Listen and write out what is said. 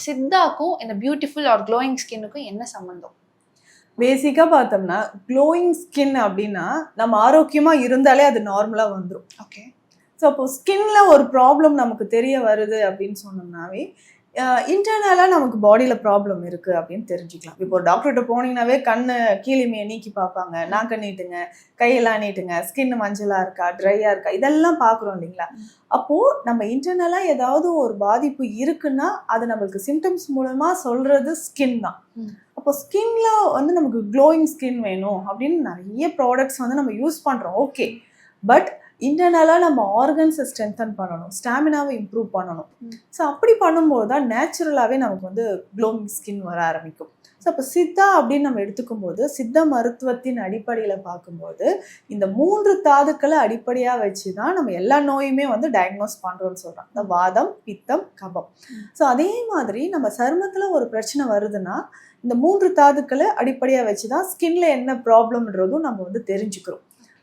சித்தாக்கும் இந்த beautiful R glowing ஸ்கின்னுக்கும் என்ன சம்பந்தம்? பேசிக்கா பார்த்தோம்னா க்ளோயிங் ஸ்கின் அப்படின்னா நம்ம ஆரோக்கியமா இருந்தாலே அது நார்மலா வந்துடும். ஓகே. ஸோ அப்போ ஸ்கின்ல ஒரு ப்ராப்ளம் நமக்கு தெரிய வருது அப்படின்னு சொன்னோம்னாவே இன்டர்னலாக நமக்கு பாடியில் ப்ராப்ளம் இருக்குது அப்படின்னு தெரிஞ்சுக்கலாம். இப்போ ஒரு டாக்டர்கிட்ட போனீங்கன்னாவே கண்ணு கீழிமையை நீக்கி பார்ப்பாங்க, நாக்க நீட்டுங்க, கையெல்லாம் நீட்டுங்க, ஸ்கின் மஞ்சளாக இருக்கா, ட்ரையாக இருக்கா, இதெல்லாம் பார்க்குறோம் இல்லைங்களா? அப்போது நம்ம இன்டர்னலாக ஏதாவது ஒரு பாதிப்பு இருக்குன்னா அது நம்மளுக்கு சிம்டம்ஸ் மூலமாக சொல்கிறது ஸ்கின் தான். அப்போ ஸ்கின்ல வந்து நமக்கு க்ளோயிங் ஸ்கின் வேணும் அப்படின்னு நிறைய ப்ராடக்ட்ஸ் வந்து நம்ம யூஸ் பண்ணுறோம். ஓகே, பட் இன்டர்னலாக நம்ம ஆர்கன்ஸை ஸ்ட்ரென்தன் பண்ணணும், ஸ்டாமினாவை இம்ப்ரூவ் பண்ணணும். ஸோ அப்படி பண்ணும்போது தான் நேச்சுரலாகவே நமக்கு வந்து க்ளோயிங் ஸ்கின் வர ஆரம்பிக்கும். ஸோ அப்போ சித்தா அப்படின்னு நம்ம எடுத்துக்கும் போது சித்த மருத்துவத்தின் அடிப்படையில் பார்க்கும்போது இந்த 3 தாதுக்களை அடிப்படையாக வச்சு தான் நம்ம எல்லா நோயுமே வந்து டயக்னோஸ் பண்ணுறோம்னு சொல்கிறோம். இந்த வாதம், பித்தம், கபம். ஸோ அதே மாதிரி நம்ம சருமத்தில் ஒரு பிரச்சனை வருதுன்னா இந்த 3 தாதுக்களை அடிப்படையாக வச்சு தான் ஸ்கின்ல என்ன ப்ராப்ளம்ன்றதும் நம்ம வந்து தெரிஞ்சுக்கிறோம்.